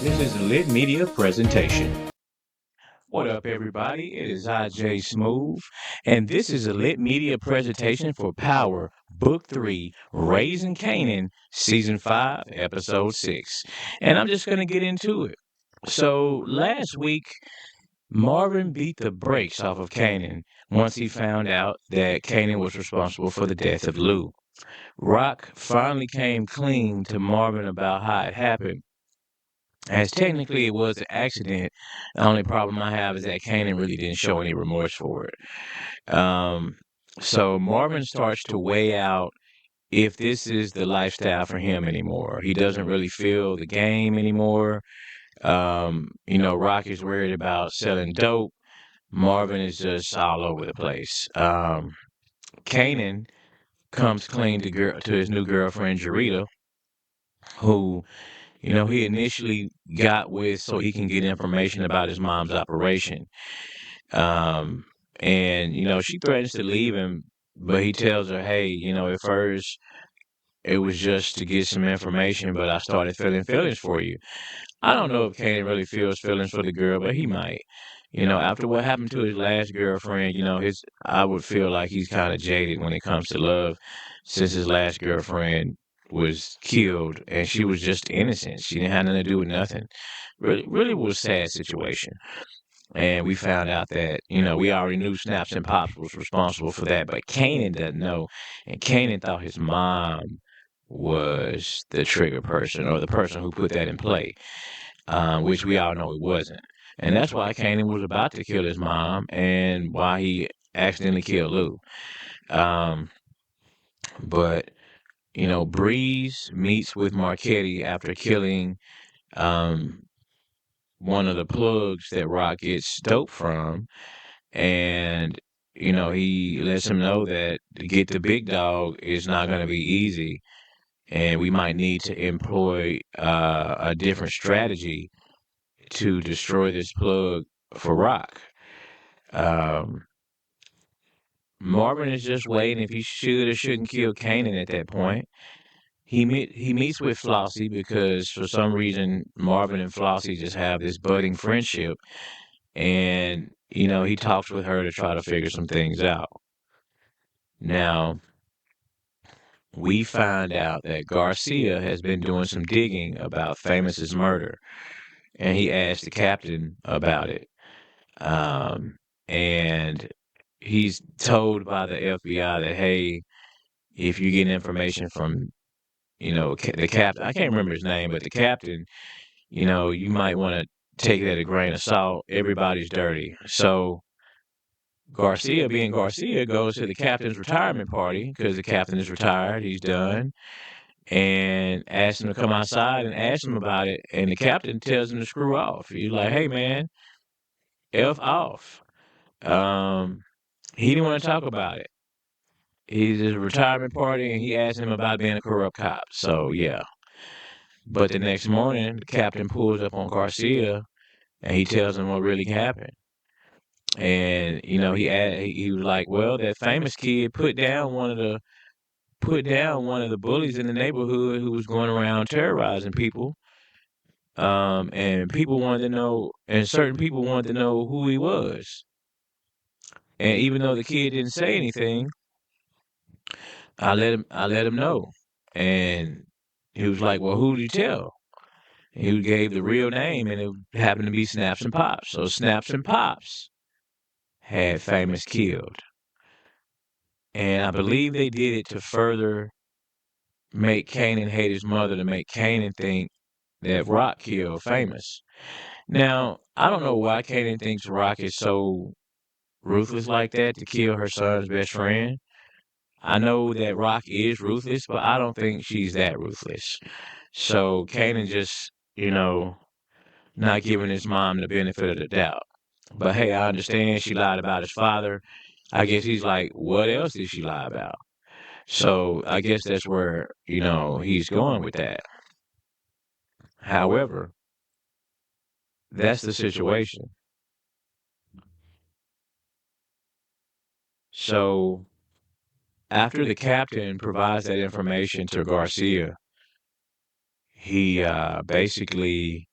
This is a Lit Media presentation. What up, everybody? It is IJ Smooth, and this is a Lit Media presentation for Power, Book 3, Raising Kanan, Season 5, Episode 6. And I'm just going to get into it. So, last week, Marvin beat the brakes off of Kanan once he found out that Kanan was responsible for the death of Lou. Rock finally came clean to Marvin about how it happened, as technically it was an accident. The only problem I have is that Kanan really didn't show any remorse for it. So Marvin starts to weigh out if this is the lifestyle for him anymore. He doesn't really feel the game anymore. Rock is worried about selling dope. Marvin is just all over the place. Kanan comes clean to his new girlfriend, Jarita, who he initially got with so he can get information about his mom's operation. Um, and she threatens to leave him, but he tells her, hey, at first it was just to get some information, but I started feeling feelings for you. I don't know if Kanan really feels feelings for the girl, but he might. After what happened to his last girlfriend, I would feel like he's kind of jaded when it comes to love, since his last girlfriend was killed and she was just innocent. She didn't have nothing to do with nothing. Really, really was a sad situation. And we found out that, we already knew Snaps and Pops was responsible for that, but Kanan doesn't know. And Kanan thought his mom was the trigger person or the person who put that in play, which we all know it wasn't. And that's why Kanan was about to kill his mom and why he accidentally killed Lou. Um, but Breeze meets with Marquetti after killing um, one of the plugs that Rock gets dope from. And, he lets him know that to get the big dog is not going to be easy. And we might need to employ a different strategy to destroy this plug for Rock. Um, Marvin is just waiting if he should or shouldn't kill Kanan at that point. He meets with Flossie because for some reason Marvin and Flossie just have this budding friendship, and he talks with her to try to figure some things out. Now we find out that Garcia has been doing some digging about Famous's murder, and he asked the captain about it. Um, and he's told by the FBI that, hey, if you get information from the captain, I can't remember his name, but the captain, you might want to take that a grain of salt. Everybody's dirty. So Garcia, being Garcia, goes to the captain's retirement party because the captain is retired. He's done. And asks him to come outside and ask him about it. And the captain tells him to screw off. He's like, hey, man, F off. He didn't want to talk about it. He's at a retirement party, and he asked him about being a corrupt cop. So, yeah. But the next morning, the captain pulls up on Garcia, and he tells him what really happened. And he was like, "Well, that famous kid put down one of the bullies in the neighborhood who was going around terrorizing people. And people wanted to know, and certain people wanted to know who he was. And even though the kid didn't say anything, I let him know. And he was like, "Well, who did you tell?" He gave the real name, and it happened to be Snaps and Pops. So Snaps and Pops had Famous killed. And I believe they did it to further make Kanan hate his mother, to make Kanan think that Rock killed Famous. Now, I don't know why Kanan thinks Rock is so ruthless like that to kill her son's best friend. I know that Rock is ruthless, but I don't think she's that ruthless. So Kanan just, not giving his mom the benefit of the doubt. But hey, I understand she lied about his father. I guess he's like, what else did she lie about? So I guess that's where, he's going with that. However, that's the situation. So after the captain provides that information to Garcia, he basically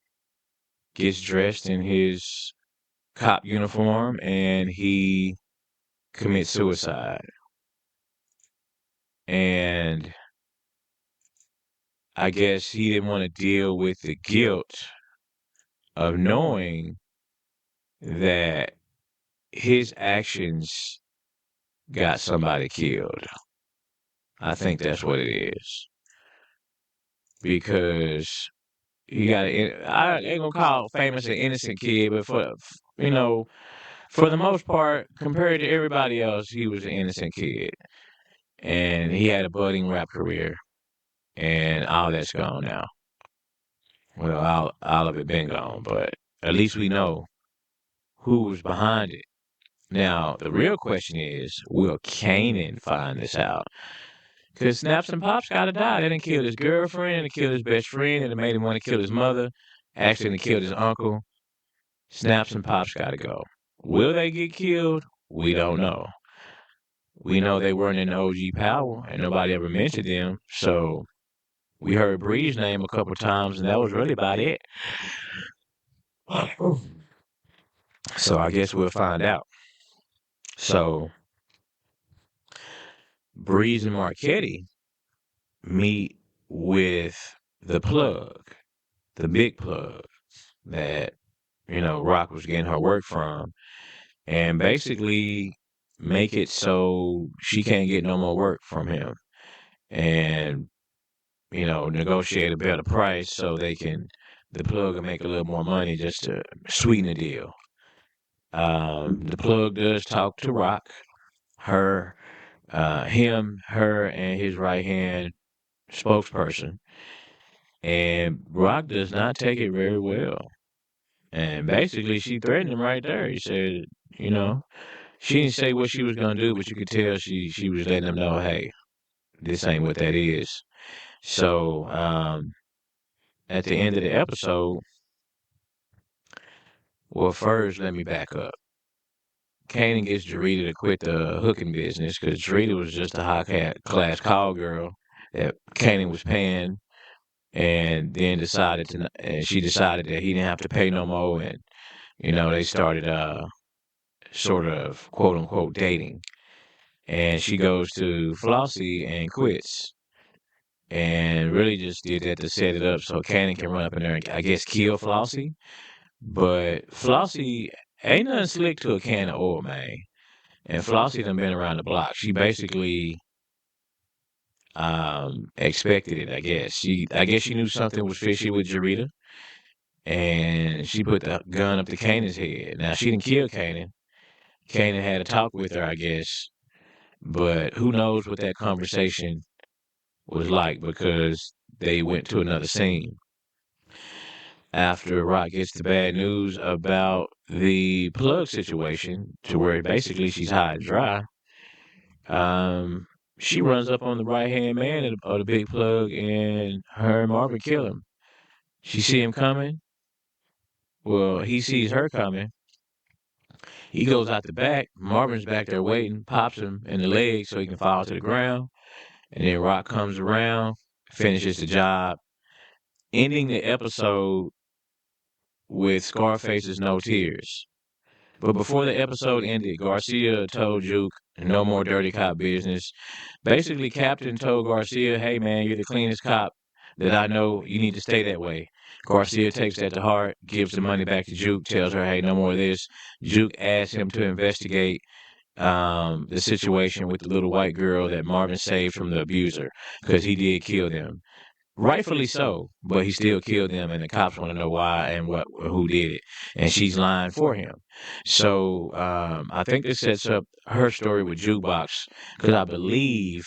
gets dressed in his cop uniform and he commits suicide. And I guess he didn't want to deal with the guilt of knowing that his actions got somebody killed. I think that's what it is. Because he got I ain't gonna call famous an innocent kid, but you know, for the most part, compared to everybody else, he was an innocent kid. And he had a budding rap career. And all that's gone now. Well, all of it been gone, but at least we know who was behind it. Now, the real question is, will Kanan find this out? Because Snaps and Pops gotta die. They done killed his girlfriend, they killed his best friend, and they made him want to kill his mother. Actually, they killed his uncle. Snaps and Pops gotta go. Will they get killed? We don't know. We know they weren't in the OG power, and nobody ever mentioned them. So we heard Bree's name a couple times, and that was really about it. So I guess we'll find out. So Breeze and Marquetti meet with the plug, the big plug that, Rock was getting her work from, and basically make it so she can't get no more work from him. And, negotiate a better price so the plug will make a little more money just to sweeten the deal. The plug does talk to Rock, her, her, and his right hand spokesperson. And Rock does not take it very well. And basically, she threatened him right there. He said, you know, she didn't say what she was going to do, but you could tell she was letting him know, hey, this ain't what that is. So, at the end of the episode, well, first, let me back up. Kanan gets Jarita to quit the hooking business because Jarita was just a high-class call girl that Kanan was paying, and then she decided that he didn't have to pay no more, and they started sort of quote unquote dating, and she goes to Flossie and quits, and really just did that to set it up so Kanan can run up in there and I guess kill Flossie, but Flossie ain't nothing slick to a can of oil, man. And Flossie done been around the block. She basically expected it, I guess. I guess she knew something was fishy with Jarita, and she put the gun up to Kanan's head. Now she didn't kill Kanan. Kanan had a talk with her, I guess, but who knows what that conversation was like because they went to another scene. After Rock gets the bad news about the plug situation, to where basically she's high and dry, she runs up on the right hand man of the big plug, and her and Marvin kill him. She see him coming. Well, he sees her coming. He goes out the back. Marvin's back there waiting, pops him in the leg so he can fall to the ground. And then Rock comes around, finishes the job, ending the episode with Scarface's No Tears. But before the episode ended, Garcia told Juke, no more dirty cop business. Basically, Captain told Garcia, hey man, you're the cleanest cop that I know. You need to stay that way. Garcia takes that to heart, gives the money back to Juke, tells her, hey, no more of this. Juke asks him to investigate the situation with the little white girl that Marvin saved from the abuser, because he did kill them. Rightfully so, but he still killed them, and the cops want to know why and who did it. And she's lying for him. So I think this sets up her story with Jukebox, because I believe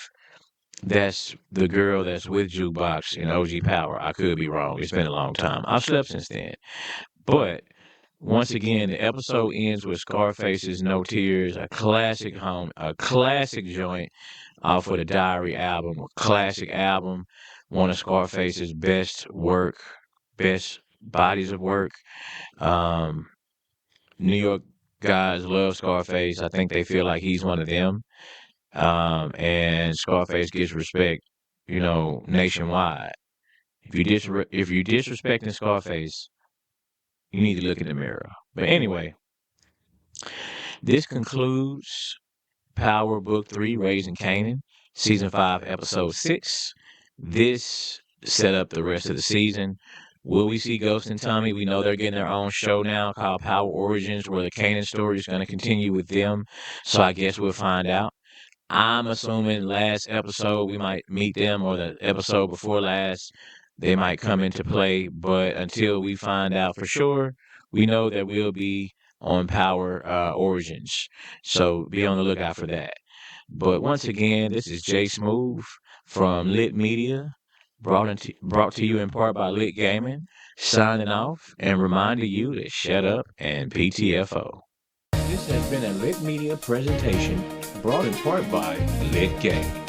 that's the girl that's with Jukebox in OG Power. I could be wrong. It's been a long time. I've slept since then. But once again, the episode ends with Scarface's No Tears, a classic joint off of the Diary album, a classic album, one of Scarface's best bodies of work. Um, New York guys love Scarface. I think they feel like he's one of them. And Scarface gets respect, nationwide. If you disrespecting Scarface, You need to look in the mirror. But anyway, this concludes Power Book 3, Raising Kanan, Season 5, Episode 6. This set up the rest of the season. Will we see Ghost and Tommy? We know they're getting their own show now called Power Origins, where the Kanan story is going to continue with them. So I guess we'll find out. I'm assuming last episode we might meet them, or the episode before last, they might come into play. But until we find out for sure, we know that we'll be on Power Origins. So be on the lookout for that. But once again, this is Jay Smooth from Lit Media, brought to you in part by Lit Gaming, signing off and reminding you to shut up and PTFO. This has been a Lit Media presentation brought in part by Lit Gaming.